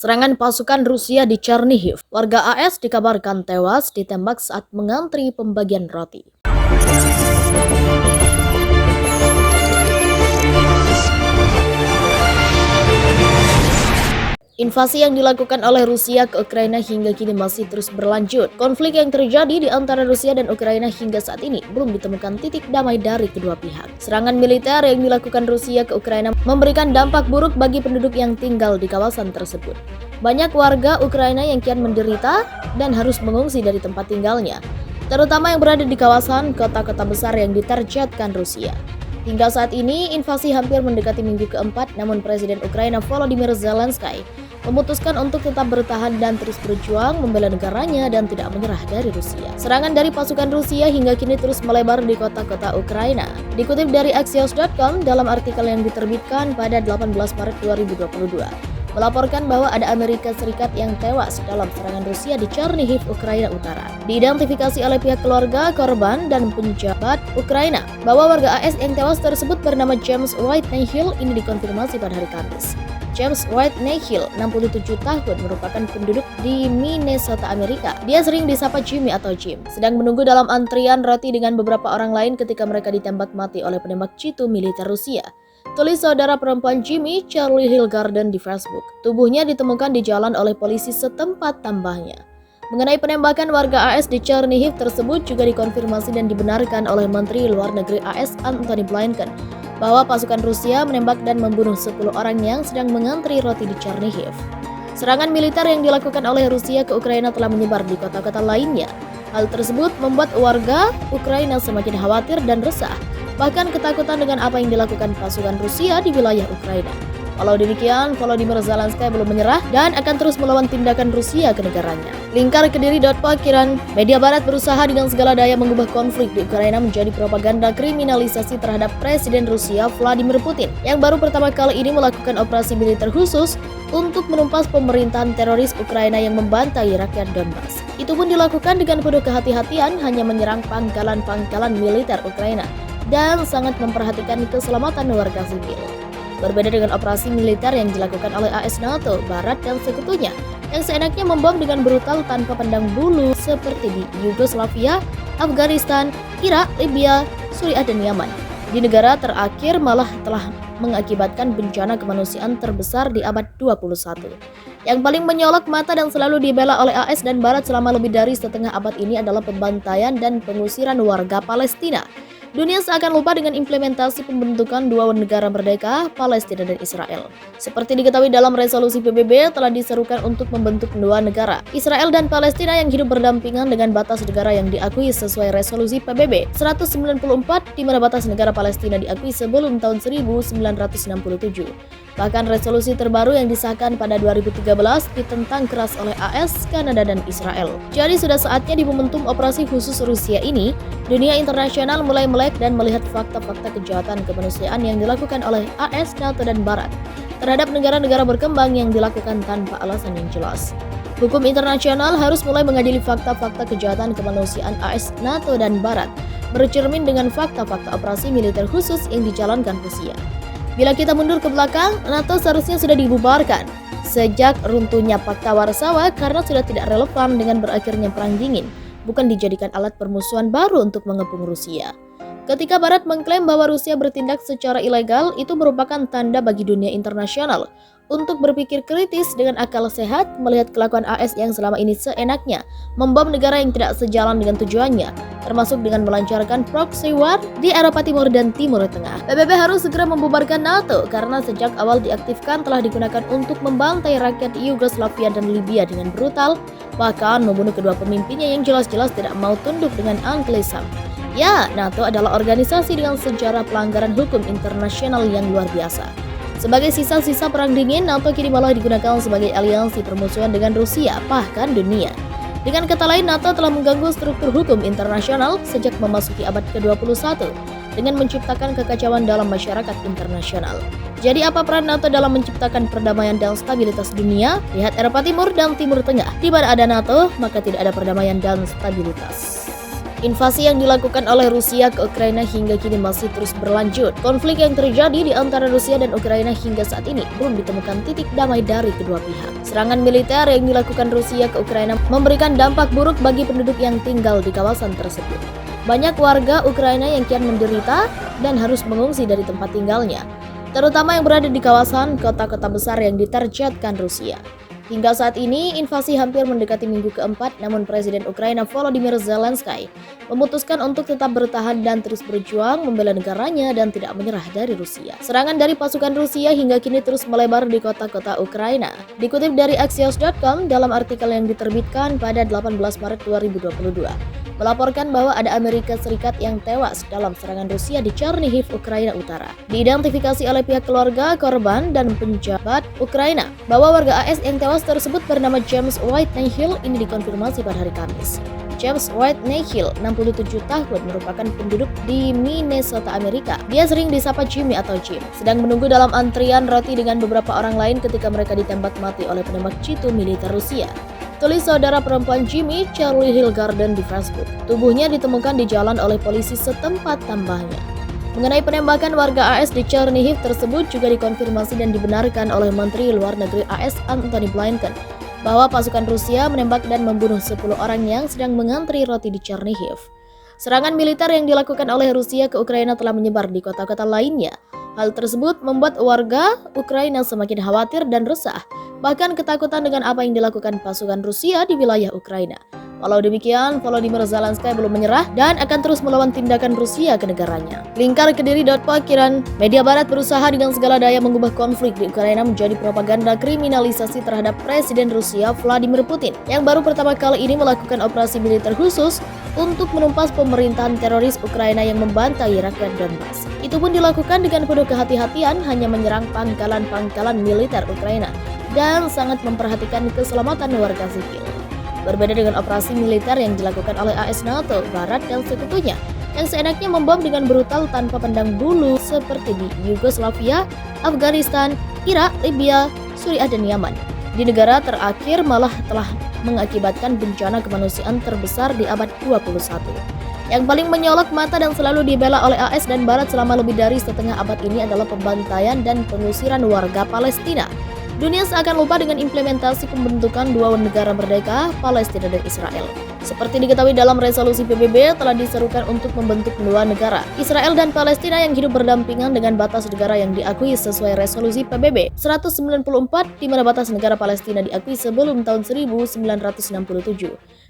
Serangan pasukan Rusia di Chernihiv. Warga AS dikabarkan tewas ditembak saat mengantri pembagian roti. Invasi yang dilakukan oleh Rusia ke Ukraina hingga kini masih terus berlanjut. Konflik yang terjadi di antara Rusia dan Ukraina hingga saat ini belum ditemukan titik damai dari kedua pihak. Serangan militer yang dilakukan Rusia ke Ukraina memberikan dampak buruk bagi penduduk yang tinggal di kawasan tersebut. Banyak warga Ukraina yang kian menderita dan harus mengungsi dari tempat tinggalnya, terutama yang berada di kawasan kota-kota besar yang ditargetkan Rusia. Hingga saat ini, invasi hampir mendekati minggu keempat, namun Presiden Ukraina Volodymyr Zelensky memutuskan untuk tetap bertahan dan terus berjuang membela negaranya dan tidak menyerah dari Rusia. Serangan dari pasukan Rusia hingga kini terus melebar di kota-kota Ukraina. Dikutip dari Axios.com dalam artikel yang diterbitkan pada 18 Maret 2022, melaporkan bahwa ada Amerika Serikat yang tewas dalam serangan Rusia di Chernihiv, Ukraina Utara. Diidentifikasi oleh pihak keluarga korban dan penjabat Ukraina bahwa warga AS yang tewas tersebut bernama James White Nihil. Ini dikonfirmasi pada hari Kamis. James White Nihil, 67 tahun, merupakan penduduk di Minnesota, Amerika. Dia sering disapa Jimmy atau Jim, sedang menunggu dalam antrian roti dengan beberapa orang lain ketika mereka ditembak mati oleh penembak jitu militer Rusia. Tulis saudara perempuan Jimmy, Charlie Hillgarden, di Facebook. Tubuhnya ditemukan di jalan oleh polisi setempat tambahnya. Mengenai penembakan warga AS di Chernihiv tersebut juga dikonfirmasi dan dibenarkan oleh Menteri Luar Negeri AS Antony Blinken bahwa pasukan Rusia menembak dan membunuh 10 orang yang sedang mengantri roti di Chernihiv. Serangan militer yang dilakukan oleh Rusia ke Ukraina telah menyebar di kota-kota lainnya. Hal tersebut membuat warga Ukraina semakin khawatir dan resah, bahkan ketakutan dengan apa yang dilakukan pasukan Rusia di wilayah Ukraina. Walau demikian, Volodymyr Zelensky belum menyerah dan akan terus melawan tindakan Rusia ke negaranya. Lingkar Kediri.com, Kiran, media barat berusaha dengan segala daya mengubah konflik di Ukraina menjadi propaganda kriminalisasi terhadap Presiden Rusia Vladimir Putin, yang baru pertama kali ini melakukan operasi militer khusus untuk menumpas pemerintahan teroris Ukraina yang membantai rakyat Donbas. Itu pun dilakukan dengan penuh kehati-hatian, hanya menyerang pangkalan-pangkalan militer Ukraina dan sangat memperhatikan keselamatan warga sipil. Berbeda dengan operasi militer yang dilakukan oleh AS, NATO, Barat, dan sekutunya yang seenaknya membom dengan brutal tanpa pandang bulu seperti di Yugoslavia, Afghanistan, Irak, Libya, Suriah, dan Yaman. Di negara terakhir malah telah mengakibatkan bencana kemanusiaan terbesar di abad 21. Yang paling menyolok mata dan selalu dibela oleh AS dan Barat selama lebih dari setengah abad ini adalah pembantaian dan pengusiran warga Palestina. Dunia seakan lupa dengan implementasi pembentukan dua negara merdeka, Palestina dan Israel. Seperti diketahui dalam resolusi PBB telah diserukan untuk membentuk dua negara, Israel dan Palestina yang hidup berdampingan dengan batas negara yang diakui sesuai resolusi PBB 194, di mana batas negara Palestina diakui sebelum tahun 1967. Bahkan resolusi terbaru yang disahkan pada 2013 ditentang keras oleh AS, Kanada, dan Israel. Jadi sudah saatnya di momentum operasi khusus Rusia ini, dunia internasional mulai melek dan melihat fakta-fakta kejahatan kemanusiaan yang dilakukan oleh AS, NATO, dan Barat terhadap negara-negara berkembang yang dilakukan tanpa alasan yang jelas. Hukum internasional harus mulai mengadili fakta-fakta kejahatan kemanusiaan AS, NATO, dan Barat, bercermin dengan fakta-fakta operasi militer khusus yang dijalankan Rusia. Bila kita mundur ke belakang, NATO seharusnya sudah dibubarkan sejak runtuhnya Pakta Warsawa karena sudah tidak relevan dengan berakhirnya Perang Dingin, bukan dijadikan alat permusuhan baru untuk mengepung Rusia. Ketika Barat mengklaim bahwa Rusia bertindak secara ilegal, itu merupakan tanda bagi dunia internasional untuk berpikir kritis dengan akal sehat melihat kelakuan AS yang selama ini seenaknya membom negara yang tidak sejalan dengan tujuannya, termasuk dengan melancarkan proxy war di Eropa Timur dan Timur Tengah. PBB harus segera membubarkan NATO karena sejak awal diaktifkan telah digunakan untuk membantai rakyat Yugoslavia dan Libya dengan brutal, bahkan membunuh kedua pemimpinnya yang jelas-jelas tidak mau tunduk dengan Anglisam. Ya, NATO adalah organisasi dengan sejarah pelanggaran hukum internasional yang luar biasa. Sebagai sisa-sisa Perang Dingin, NATO kini malah digunakan sebagai aliansi permusuhan dengan Rusia, bahkan dunia. Dengan kata lain, NATO telah mengganggu struktur hukum internasional sejak memasuki abad ke-21 dengan menciptakan kekacauan dalam masyarakat internasional. Jadi apa peran NATO dalam menciptakan perdamaian dan stabilitas dunia? Lihat Eropa Timur dan Timur Tengah. Di mana ada NATO, maka tidak ada perdamaian dan stabilitas. Invasi yang dilakukan oleh Rusia ke Ukraina hingga kini masih terus berlanjut. Konflik yang terjadi di antara Rusia dan Ukraina hingga saat ini belum ditemukan titik damai dari kedua pihak. Serangan militer yang dilakukan Rusia ke Ukraina memberikan dampak buruk bagi penduduk yang tinggal di kawasan tersebut. Banyak warga Ukraina yang kian menderita dan harus mengungsi dari tempat tinggalnya, terutama yang berada di kawasan kota-kota besar yang ditargetkan Rusia. Hingga saat ini, invasi hampir mendekati minggu keempat, namun Presiden Ukraina Volodymyr Zelensky memutuskan untuk tetap bertahan dan terus berjuang membela negaranya dan tidak menyerah dari Rusia. Serangan dari pasukan Rusia hingga kini terus melebar di kota-kota Ukraina. Dikutip dari Axios.com dalam artikel yang diterbitkan pada 18 Maret 2022, melaporkan bahwa ada Amerika Serikat yang tewas dalam serangan Rusia di Chernihiv, Ukraina Utara. Diidentifikasi oleh pihak keluarga korban dan penjabat Ukraina bahwa warga AS yang tewas tersebut bernama James White Nihil ini dikonfirmasi pada hari Kamis. James White Nihil, 67 tahun, merupakan penduduk di Minnesota, Amerika. Dia sering disapa Jimmy atau Jim, sedang menunggu dalam antrian roti dengan beberapa orang lain ketika mereka ditembak mati oleh penembak jitu militer Rusia. Tulis saudara perempuan Jimmy, Charlie Hillgarden di Facebook. Tubuhnya ditemukan di jalan oleh polisi setempat tambahnya. Mengenai penembakan warga AS di Chernihiv tersebut juga dikonfirmasi dan dibenarkan oleh Menteri Luar Negeri AS Antony Blinken bahwa pasukan Rusia menembak dan membunuh 10 orang yang sedang mengantri roti di Chernihiv. Serangan militer yang dilakukan oleh Rusia ke Ukraina telah menyebar di kota-kota lainnya. Hal tersebut membuat warga Ukraina semakin khawatir dan resah, bahkan ketakutan dengan apa yang dilakukan pasukan Rusia di wilayah Ukraina. Walau demikian, Volodymyr Zelensky belum menyerah dan akan terus melawan tindakan Rusia ke negaranya. Lingkar Kediri.co, Kiran, media barat berusaha dengan segala daya mengubah konflik di Ukraina menjadi propaganda kriminalisasi terhadap Presiden Rusia Vladimir Putin, yang baru pertama kali ini melakukan operasi militer khusus untuk menumpas pemerintahan teroris Ukraina yang membantai rakyat Donbas. Itu pun dilakukan dengan penuh kehati-hatian, hanya menyerang pangkalan-pangkalan militer Ukraina dan sangat memperhatikan keselamatan warga sipil. Berbeda dengan operasi militer yang dilakukan oleh AS NATO, Barat, dan sekutunya, yang seenaknya membom dengan brutal tanpa pandang bulu seperti di Yugoslavia, Afghanistan, Irak, Libya, Suriah, dan Yaman. Di negara terakhir malah telah mengakibatkan bencana kemanusiaan terbesar di abad 21. Yang paling menyolok mata dan selalu dibela oleh AS dan Barat selama lebih dari setengah abad ini adalah pembantaian dan pengusiran warga Palestina. Dunia seakan lupa dengan implementasi pembentukan dua negara merdeka, Palestina dan Israel. Seperti diketahui dalam resolusi PBB telah diserukan untuk membentuk dua negara, Israel dan Palestina yang hidup berdampingan dengan batas negara yang diakui sesuai resolusi PBB 194, di mana batas negara Palestina diakui sebelum tahun 1967.